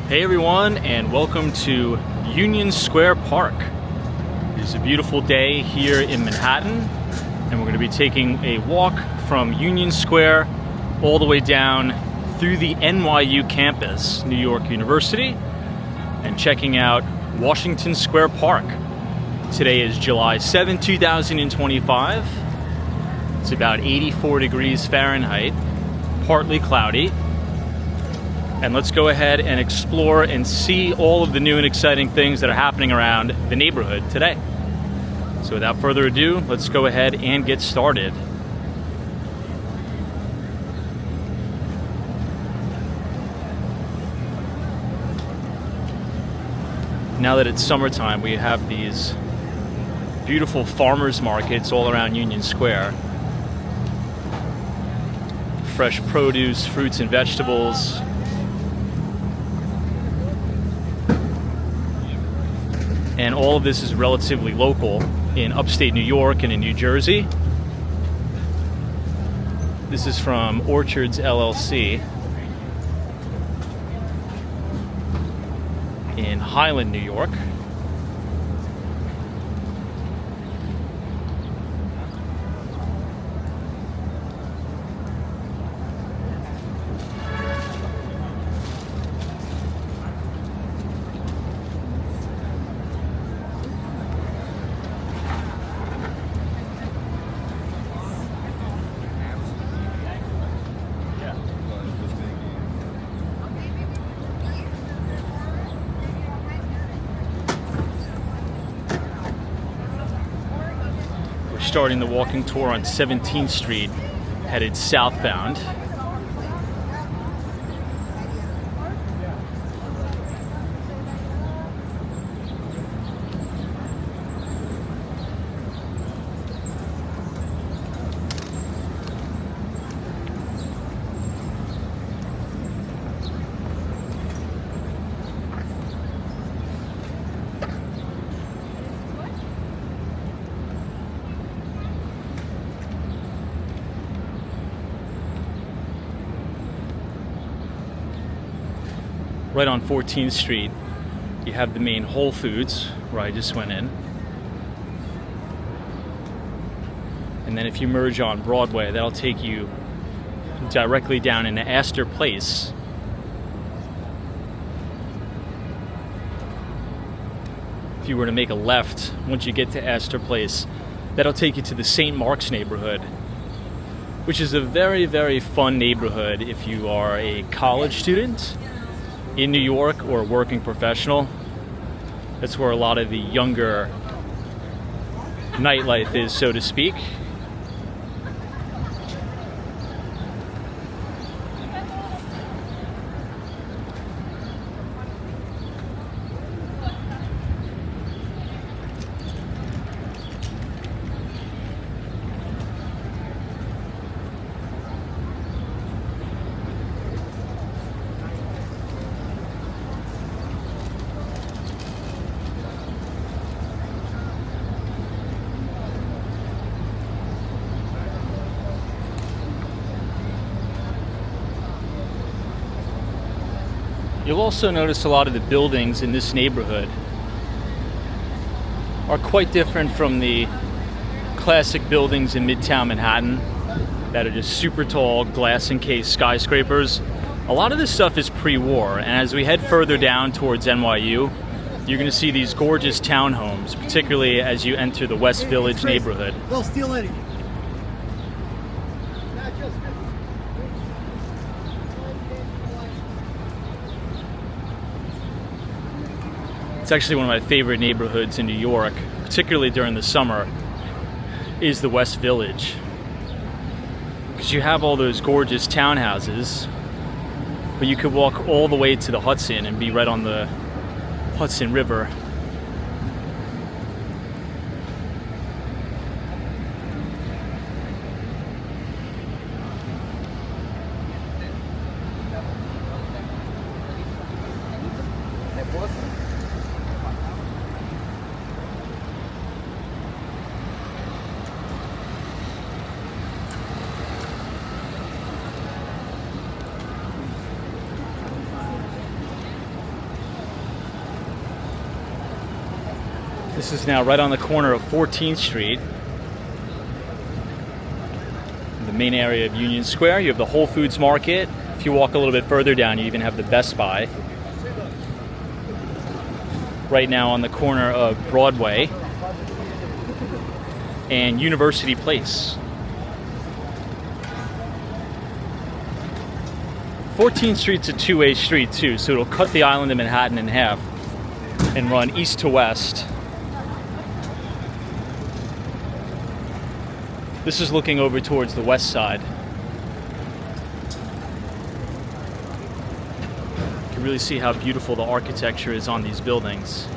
Hey everyone, and welcome to Union Square Park. It's a beautiful day here in Manhattan, and we're going to be taking a walk from Union Square all the way down through the NYU campus, New York University, and checking out Washington Square Park. Today is July 7, 2025. It's about 84 degrees Fahrenheit, partly cloudy. And let's go ahead and explore and see all of the new and exciting things that are happening around the neighborhood today. So without further ado, let's go ahead and get started. Now that it's summertime, we have these beautiful farmers markets all around Union Square. Fresh produce, fruits and vegetables. And all of this is relatively local in upstate New York and in New Jersey. This is from Orchards LLC in Highland, New York. Starting the walking tour on 17th Street, headed southbound. Right on 14th Street, you have the main Whole Foods, where I just went in. And then if you merge on Broadway, that'll take you directly down into Astor Place. If you were to make a left, once you get to Astor Place, that'll take you to the St. Mark's neighborhood, which is a very, very fun neighborhood if you are a college student in New York or a working professional. That's where a lot of the younger nightlife is, so to speak. You'll also notice a lot of the buildings in this neighborhood are quite different from the classic buildings in Midtown Manhattan that are just super tall, glass-encased skyscrapers. A lot of this stuff is pre-war, and as we head further down towards NYU, you're going to see these gorgeous townhomes, particularly as you enter the West Village neighborhood. They'll steal anything. It's actually one of my favorite neighborhoods in New York, particularly during the summer, is the West Village. Because you have all those gorgeous townhouses, but you could walk all the way to the Hudson and be right on the Hudson River. This is now right on the corner of 14th Street. In the main area of Union Square, you have the Whole Foods Market. If you walk a little bit further down, you even have the Best Buy. Right now on the corner of Broadway and University Place. 14th Street's a two-way street too, so it'll cut the island of Manhattan in half and run east to west. This is looking over towards the west side. You can really see how beautiful the architecture is on these buildings.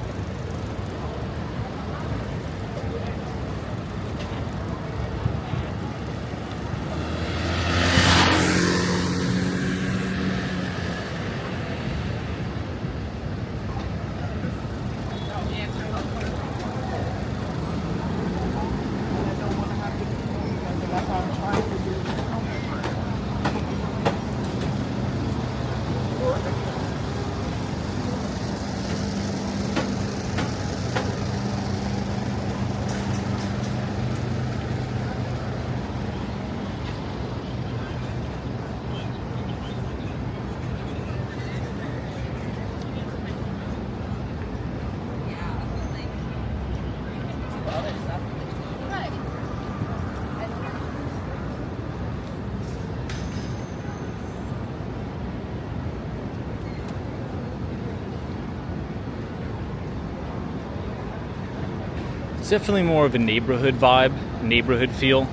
It's definitely more of a neighborhood vibe, neighborhood feel.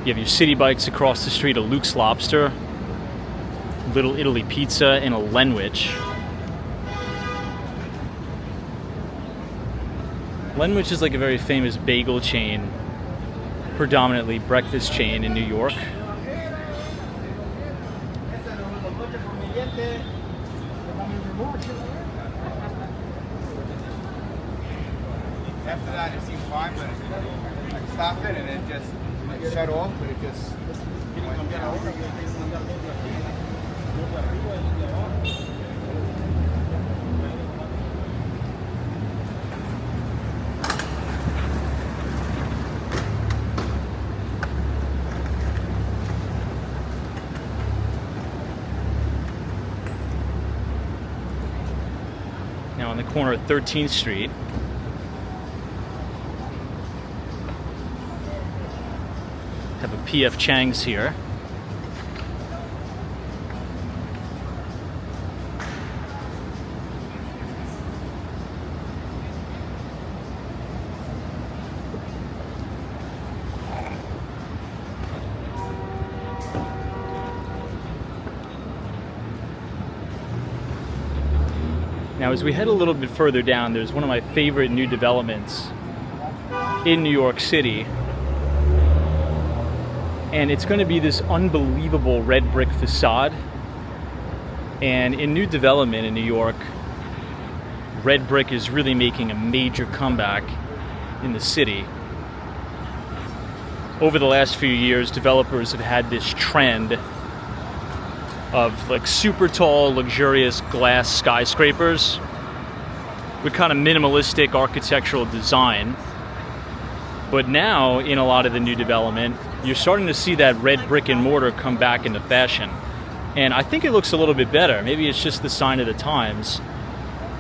You have your city bikes across the street, a Luke's Lobster, Little Italy Pizza, and a Lenwich. Lenwich is like a very famous bagel chain, predominantly breakfast chain in New York. After that, it seemed fine, but I stopped it and it just shut off, but it just went down. Now on the corner of 13th Street, have a P.F. Chang's here. Now as we head a little bit further down, there's one of my favorite new developments in New York City. And it's going to be this unbelievable red brick facade. And in new development in New York, red brick is really making a major comeback in the city. Over the last few years, developers have had this trend of like super tall, luxurious glass skyscrapers with kind of minimalistic architectural design. But now, in a lot of the new development, you're starting to see that red brick and mortar come back into fashion. And I think it looks a little bit better. Maybe it's just the sign of the times,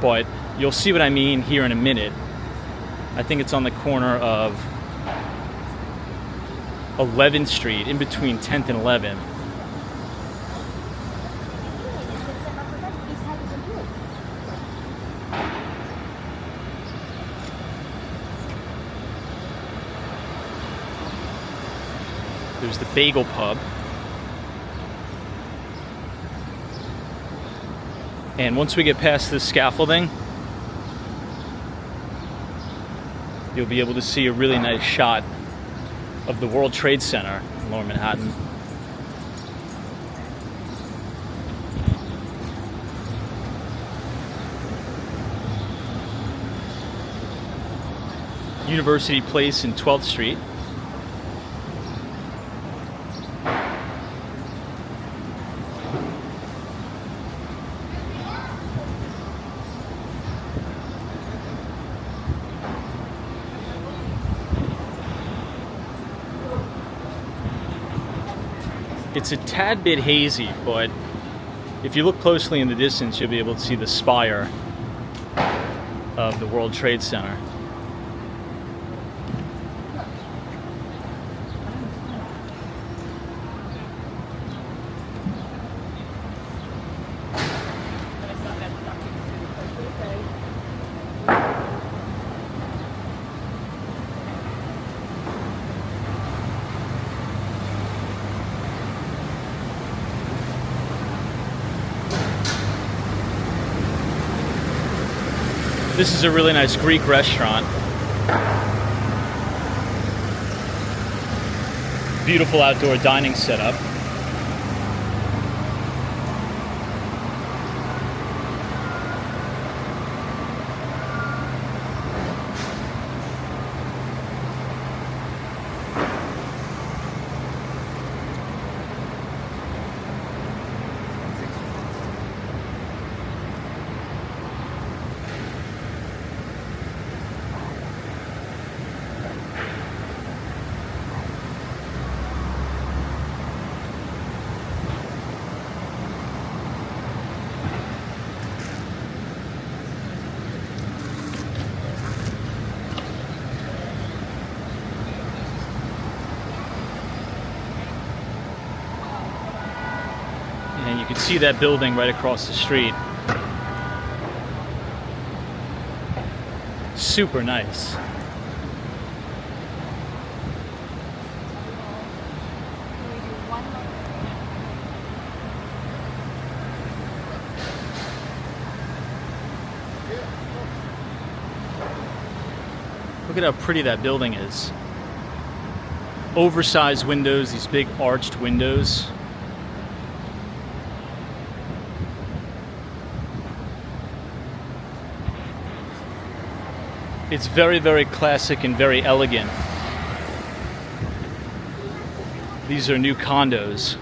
but you'll see what I mean here in a minute. I think it's on the corner of 11th Street, in between 10th and 11th. There's the Bagel Pub. And once we get past this scaffolding, you'll be able to see a really nice shot of the World Trade Center in Lower Manhattan. University Place in 12th Street. It's a tad bit hazy, but if you look closely in the distance, you'll be able to see the spire of the World Trade Center. This is a really nice Greek restaurant. Beautiful outdoor dining setup. And you can see that building right across the street. Super nice. Look at how pretty that building is. Oversized windows, these big arched windows. It's very, very classic and very elegant. These are new condos.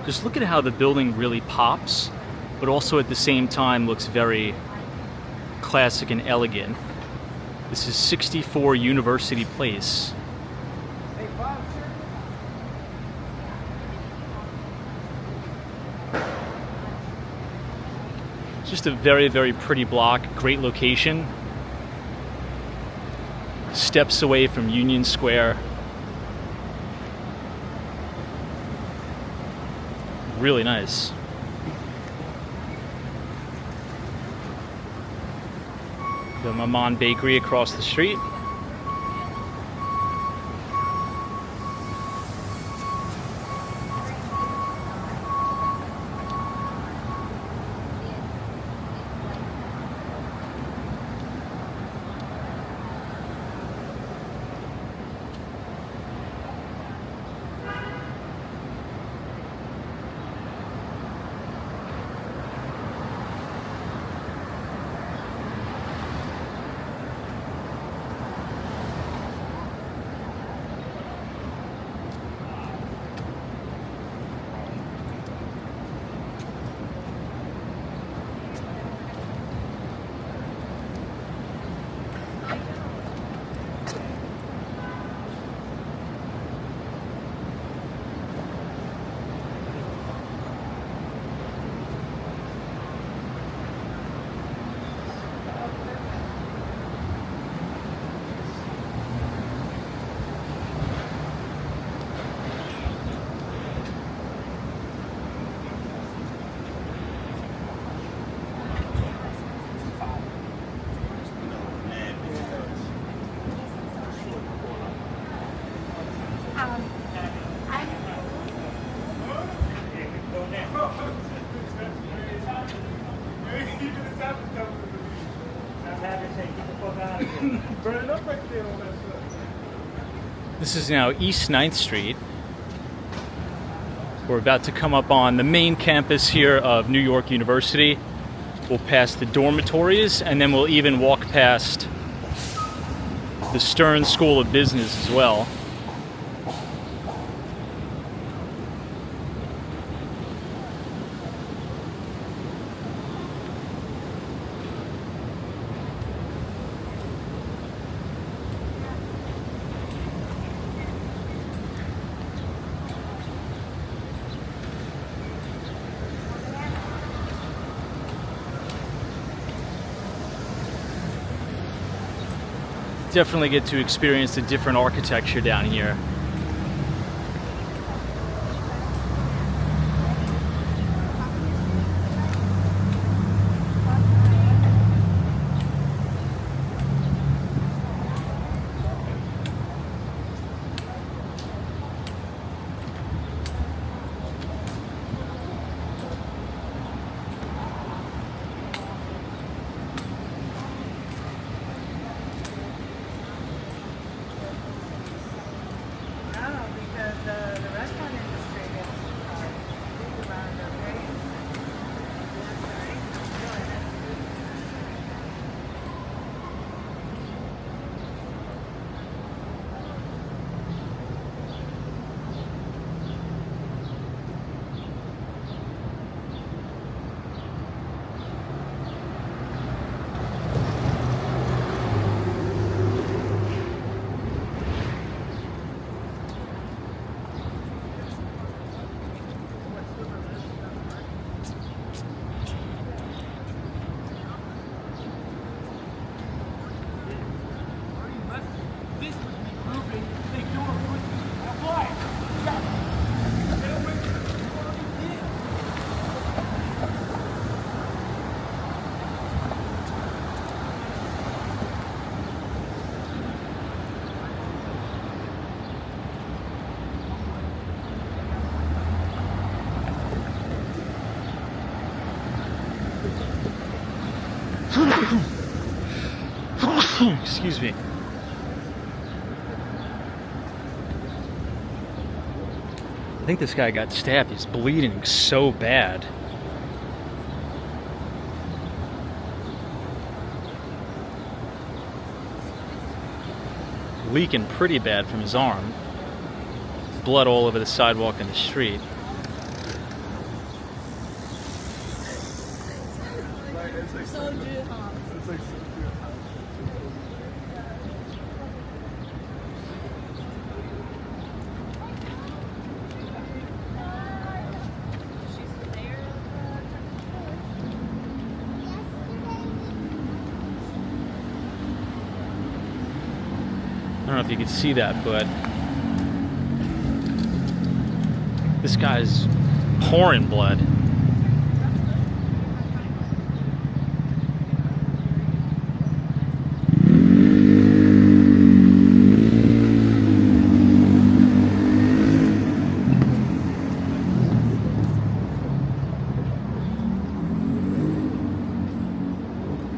Just look at how the building really pops, but also at the same time looks very classic and elegant. This is 64 University Place. Just a very, very pretty block, great location. Steps away from Union Square. Really nice. The Maman Bakery across the street. This is now East 9th Street. We're about to come up on the main campus here of New York University. We'll pass the dormitories, and then we'll even walk past the Stern School of Business as well. definitely get to experience the different architecture down here. Excuse me. I think this guy got stabbed. He's bleeding so bad. Leaking pretty bad from his arm. Blood all over the sidewalk and the street. I don't know if you can see that, but this guy's pouring blood.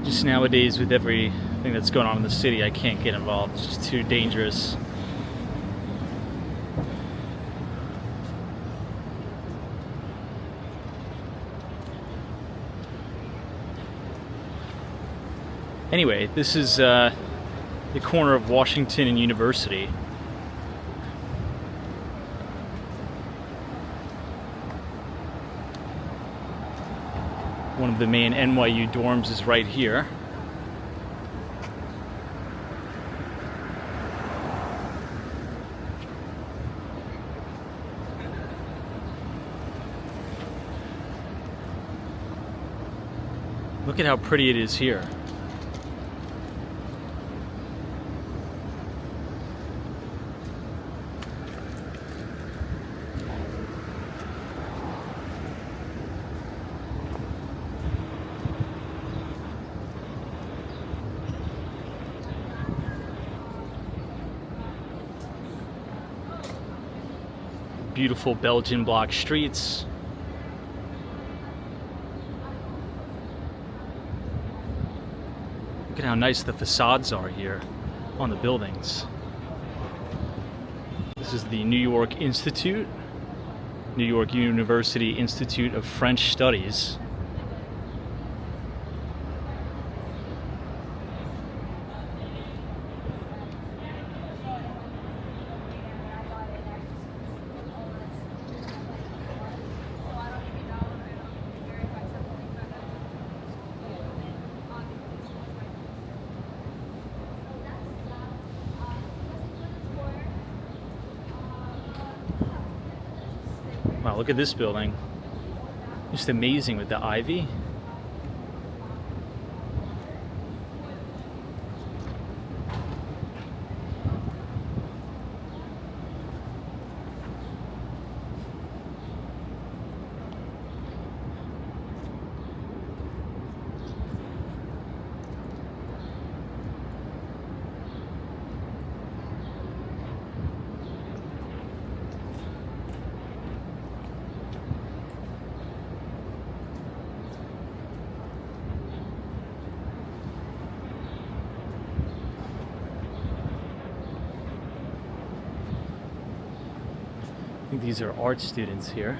Just nowadays, with everything that's going on in the city, I can't get involved. It's just too dangerous. Anyway, this is the corner of Washington and University. One of the main NYU dorms is right here. Look at how pretty it is here. Beautiful Belgian block streets. Look at how nice the facades are here on the buildings. This is the New York Institute, New York University Institute of French Studies. Wow, look at this building. Just amazing with the ivy. think these are art students here.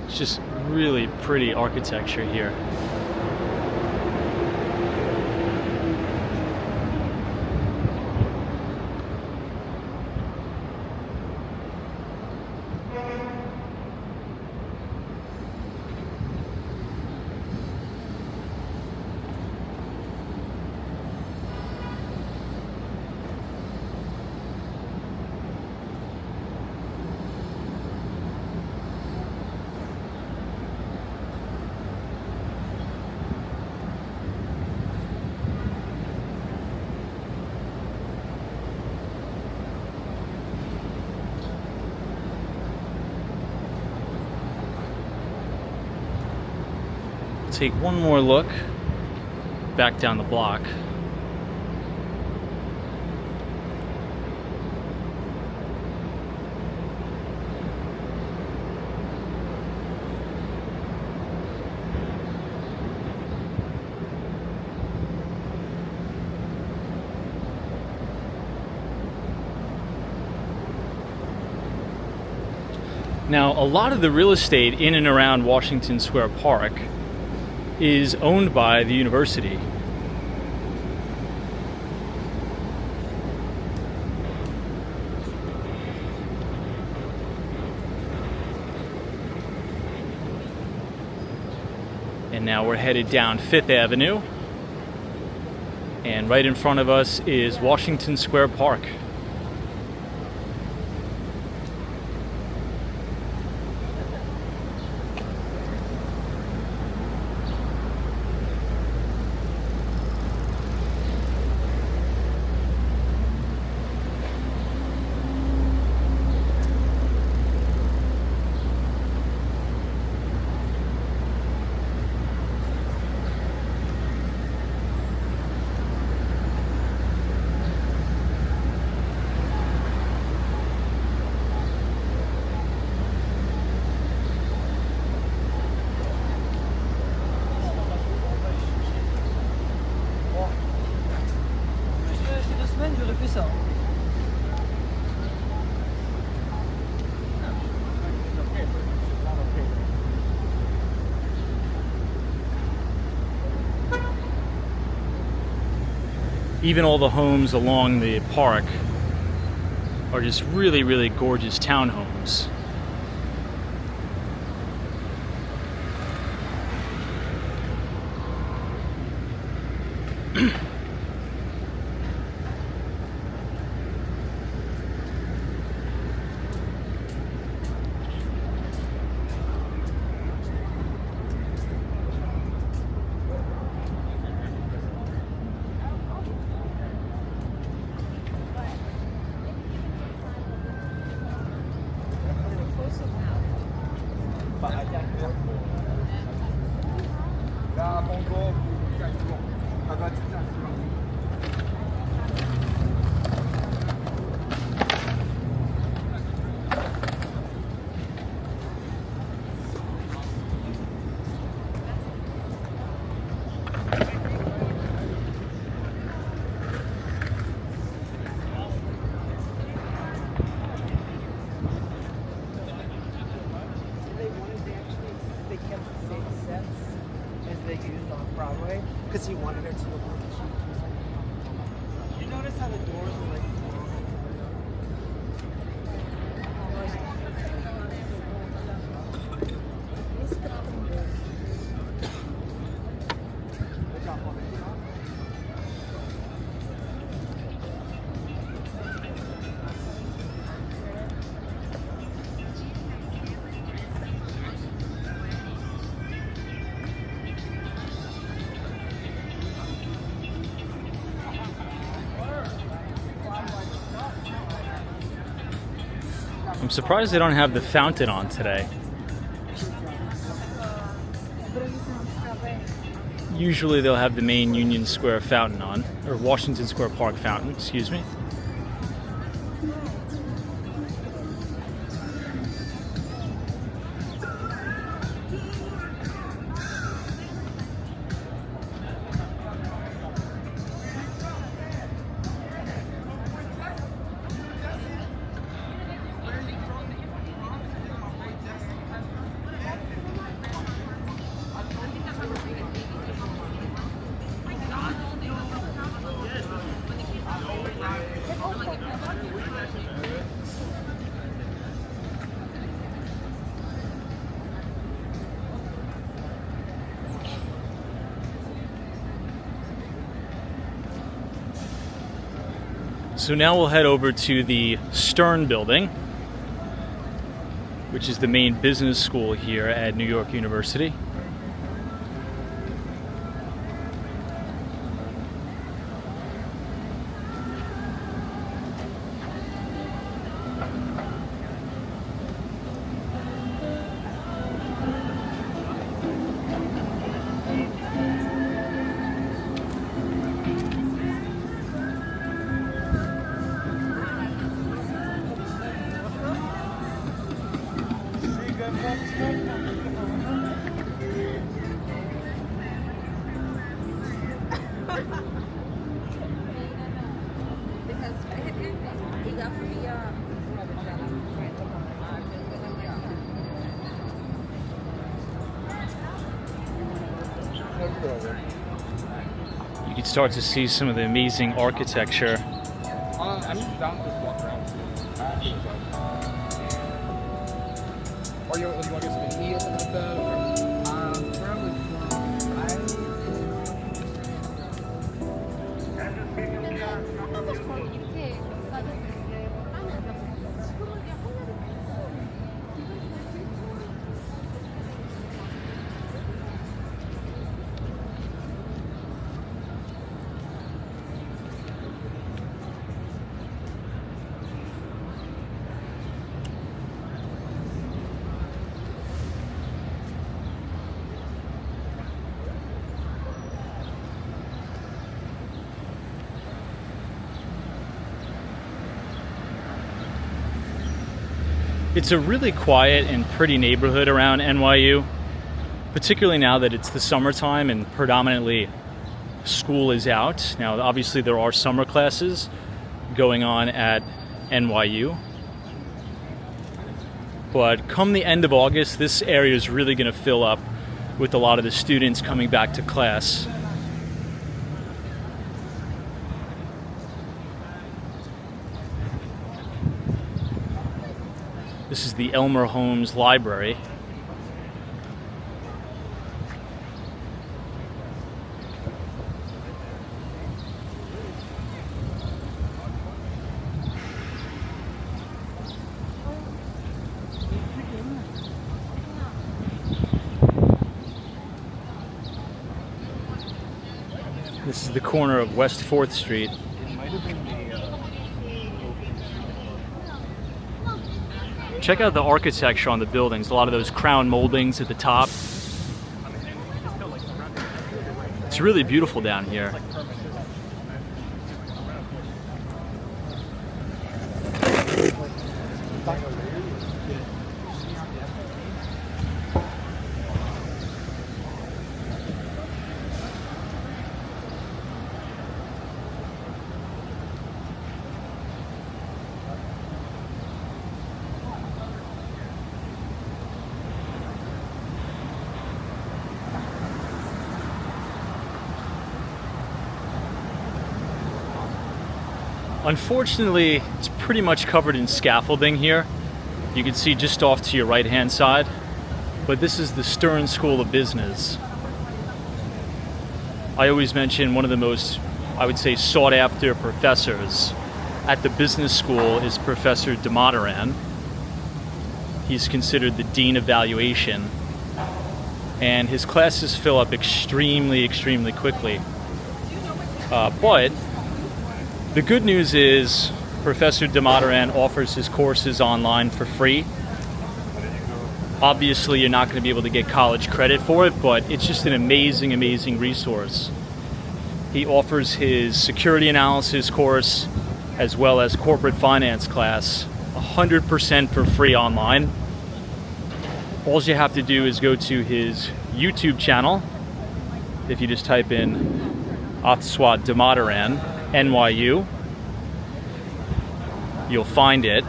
It's just really pretty architecture here. Take one more look back down the block. Now, a lot of the real estate in and around Washington Square Park is owned by the university. And now we're headed down 5th Avenue. And right in front of us is Washington Square Park. Even all the homes along the park are just really, really gorgeous townhomes. They used on Broadway because he wanted her to look like she. You notice how the doors are like. surprised they don't have the fountain on today. Usually they'll have the main Union Square fountain on, or Washington Square Park fountain, excuse me. So now we'll head over to the Stern building, which is the main business school here at New York University. You can start to see some of the amazing architecture. I'm just down to walk around. Or you want to get something to eat or something like that? Probably. It's a really quiet and pretty neighborhood around NYU, particularly now that it's the summertime and predominantly school is out. Now, obviously there are summer classes going on at NYU, but come the end of August, this area is really going to fill up with a lot of the students coming back to class. This is the Elmer Holmes Library. This is the corner of West 4th Street. Check out the architecture on the buildings. A lot of those crown moldings at the top. It's really beautiful down here. Unfortunately, it's pretty much covered in scaffolding here. You can see just off to your right-hand side. But this is the Stern School of Business. I always mention one of the most, I would say, sought-after professors at the business school is Professor DeModeran. He's considered the Dean of Valuation. And his classes fill up extremely quickly. But the good news is Professor Damodaran offers his courses online for free. Obviously, you're not going to be able to get college credit for it, but it's just an amazing, amazing resource. He offers his security analysis course as well as corporate finance class 100% for free online. All you have to do is go to his YouTube channel. If you just type in Thomas.Malloy, NYU, you'll find it.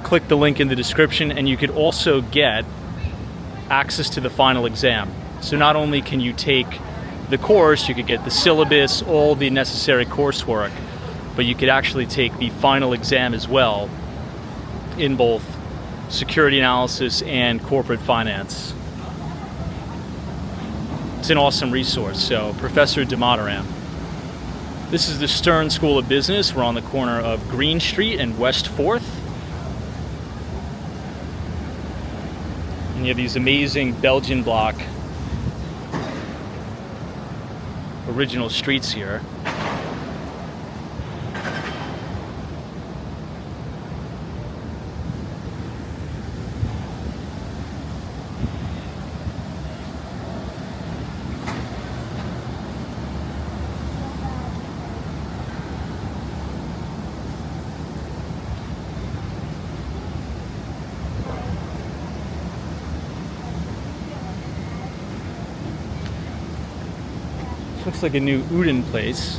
Click the link in the description, and you could also get access to the final exam. So not only can you take the course, you could get the syllabus, all the necessary coursework, but you could actually take the final exam as well in both security analysis and corporate finance. It's an awesome resource. So Professor Damodaran. This is the Stern School of Business. We're on the corner of Green Street and West 4th. And you have these amazing Belgian block original streets here. Looks like a new udon place.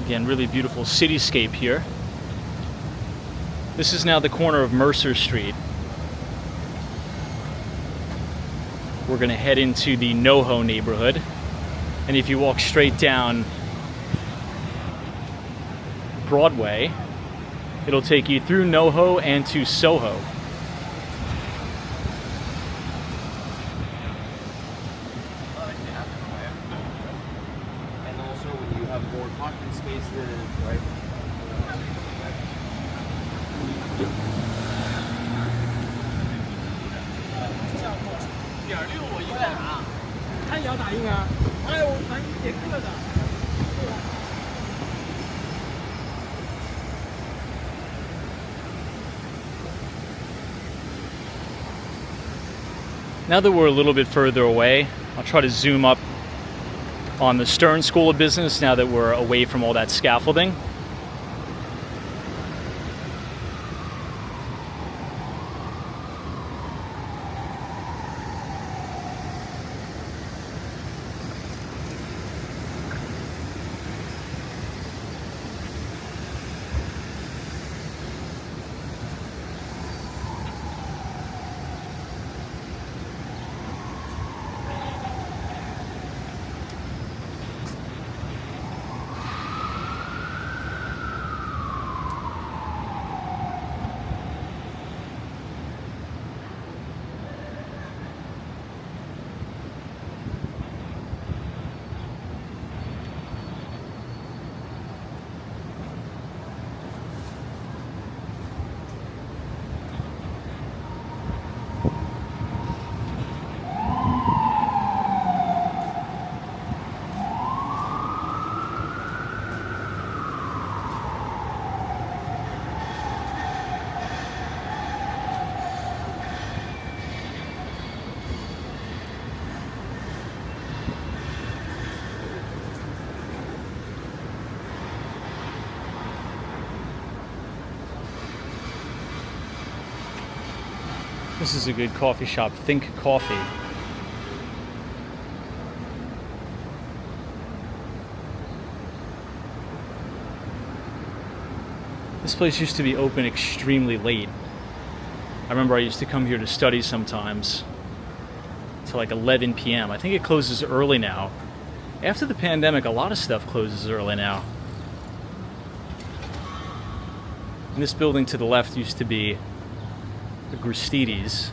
Again, really beautiful cityscape here. This is now the corner of Mercer Street. We're going to head into the NoHo neighborhood. And if you walk straight down Broadway, it'll take you through NoHo and to Soho. And also when you have more parking spaces, right? Now that we're a little bit further away, I'll try to zoom up on the Stern School of Business now that we're away from all that scaffolding. This is a good coffee shop, Think Coffee. This place used to be open extremely late. I remember I used to come here to study sometimes till like 11 p.m. I think it closes early now. After the pandemic, a lot of stuff closes early now. And this building to the left used to be the Gristides.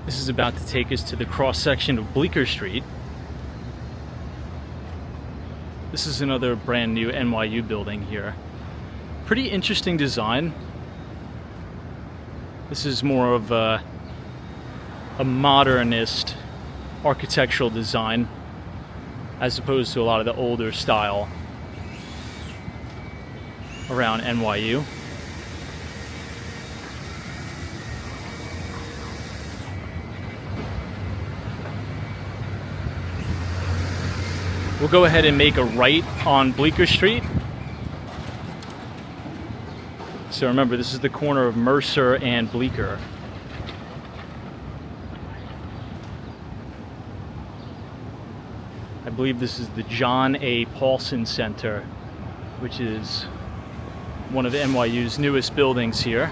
This is about to take us to the cross section of Bleecker Street. This is another brand new NYU building here. Pretty interesting design. This is more of a modernist architectural design as opposed to a lot of the older style around NYU. We'll go ahead and make a right on Bleecker Street. So remember, this is the corner of Mercer and Bleecker. I believe this is the John A. Paulson Center, which is one of NYU's newest buildings here.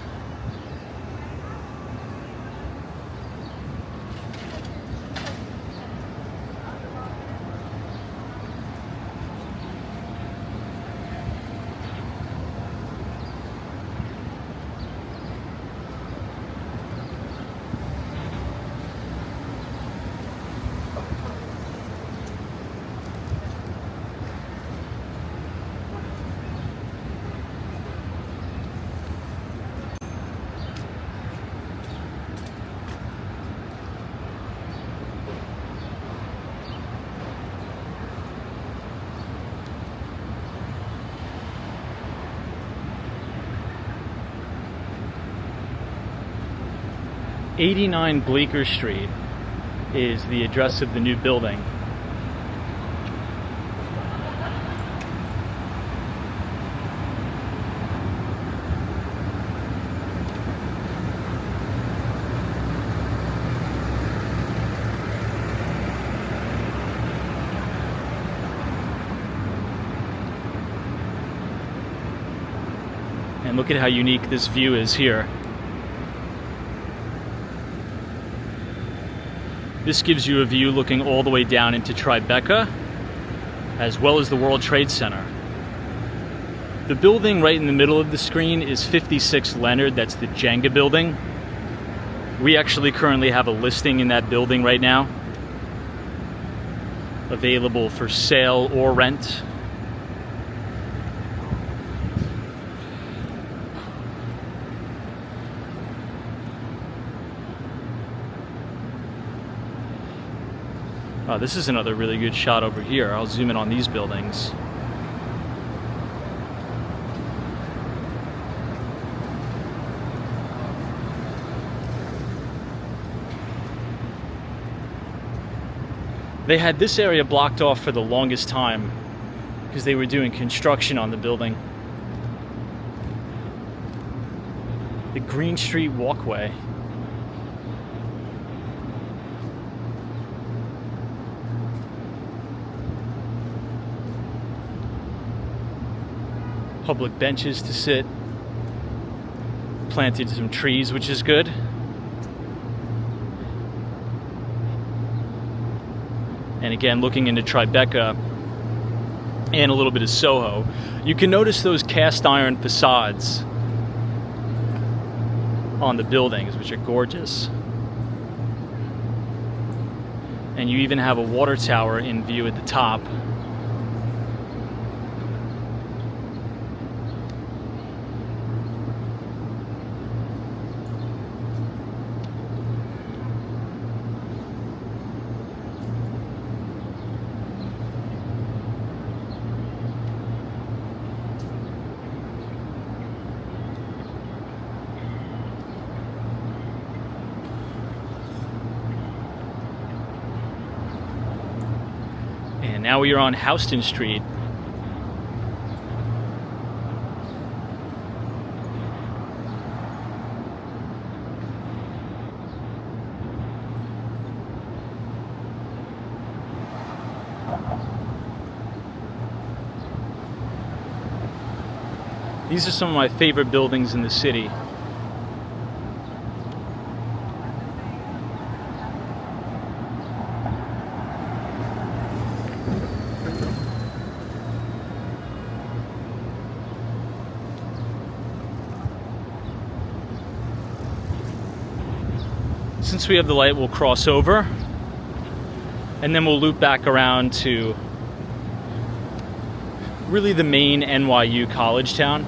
'89 Bleecker Street is the address of the new building. And look at how unique this view is here. This gives you a view looking all the way down into Tribeca, as well as the World Trade Center. The building right in the middle of the screen is 56 Leonard, that's the Jenga building. We actually currently have a listing in that building right now, available for sale or rent. Oh, this is another really good shot over here. I'll zoom in on these buildings. They had this area blocked off for the longest time because they were doing construction on the building. The Green Street Walkway. Public benches to sit. Planted some trees, which is good. And again, looking into Tribeca and a little bit of Soho, you can notice those cast iron facades on the buildings, which are gorgeous. And you even have a water tower in view at the top. And now we are on Houston Street. These are some of my favorite buildings in the city. Since we have the light, we'll cross over and then we'll loop back around to really the main NYU college town.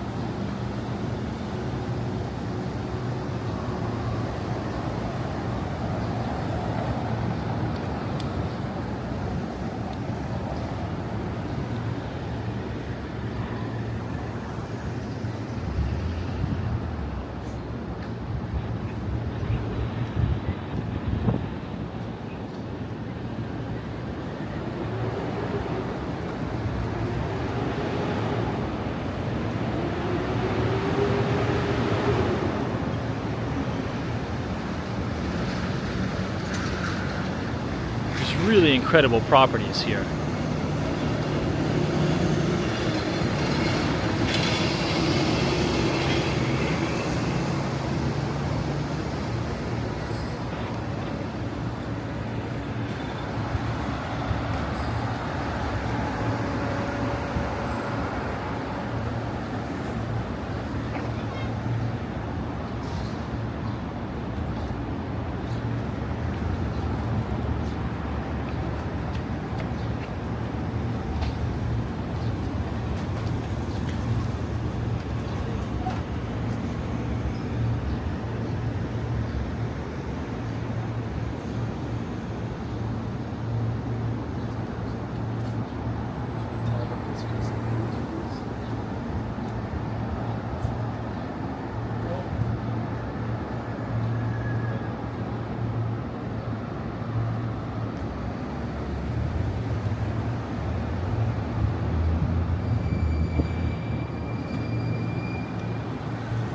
Really incredible properties here.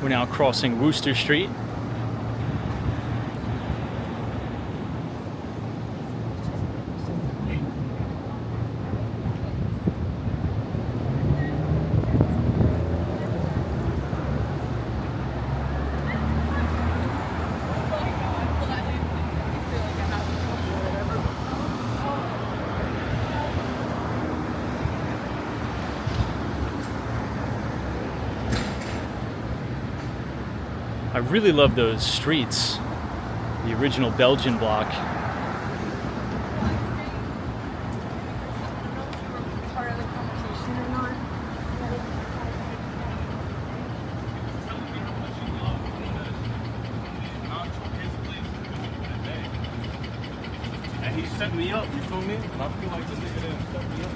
We're now crossing Wooster Street. I really love those streets, the original Belgian block. And he set me up, you feel me? I feel like this nigga didn't set me up.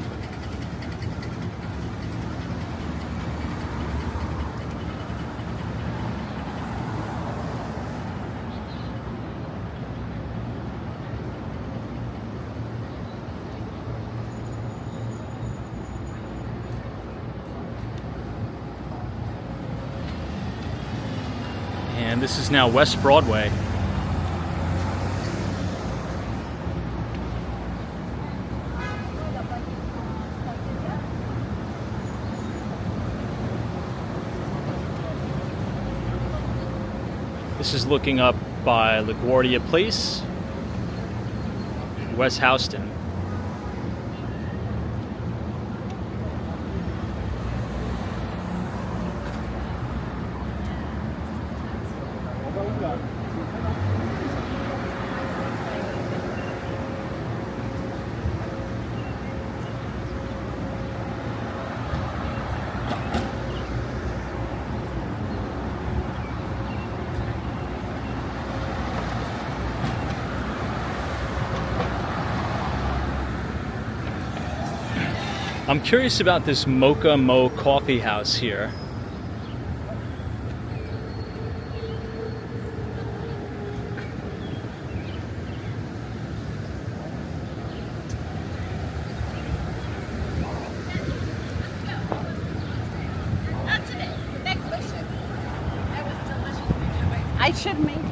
And this is now West Broadway. This is looking up by LaGuardia Place, West Houston. I'm curious about this Mocha Mo coffee house here. Not today. Next question. That was delicious. I should make it.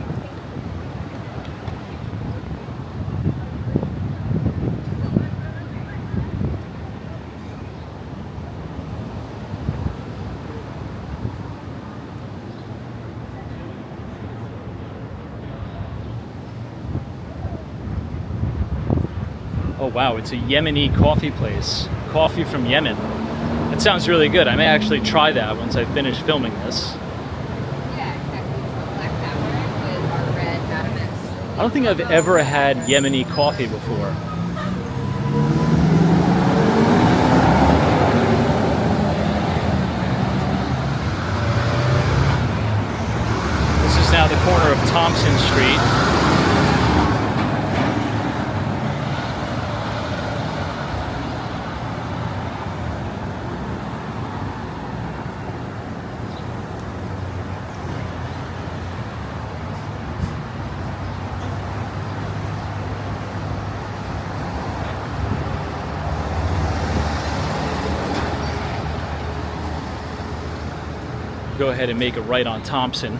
Oh wow, it's a Yemeni coffee place. Coffee from Yemen. That sounds really good. I may actually try that once I finish filming this. Yeah, exactly. Some black pepper with our red Madamex. I don't think I've ever had Yemeni coffee before. This is now the corner of Thompson Street. Go ahead and make a right on Thompson.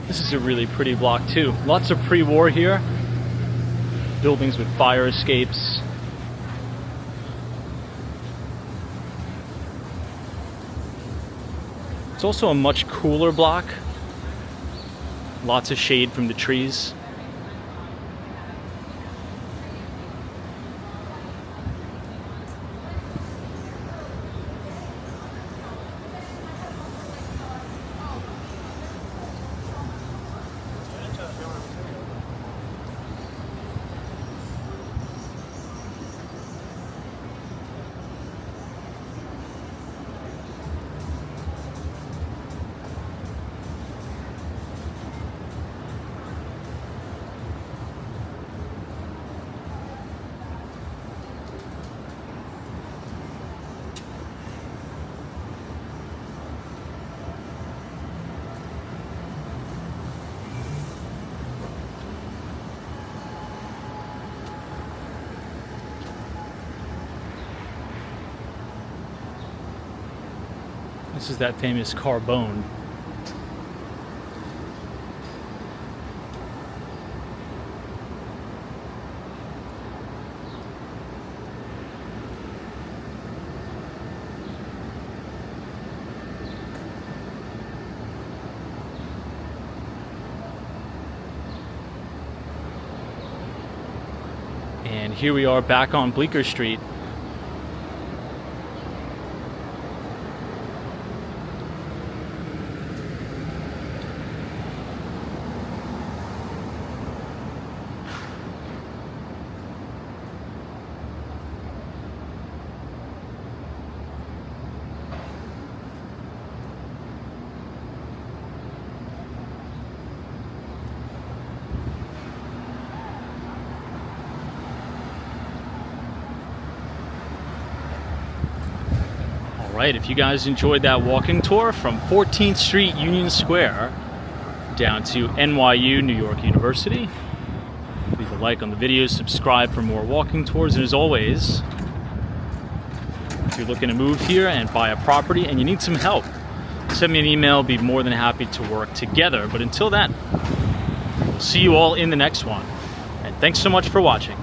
This is a really pretty block too. Lots of pre-war here. Buildings with fire escapes. It's also a much cooler block. Lots of shade from the trees. This is that famous Carbone. And here we are back on Bleecker Street. Right, if you guys enjoyed that walking tour from 14th Street Union Square down to NYU, New York University, leave a a like on the video, subscribe for more walking tours, and as always, if you're looking to move here and buy a property and you need some help, send me an email. Be more than happy to work together. But until then, we'll see you all in the next one. And thanks so much for watching.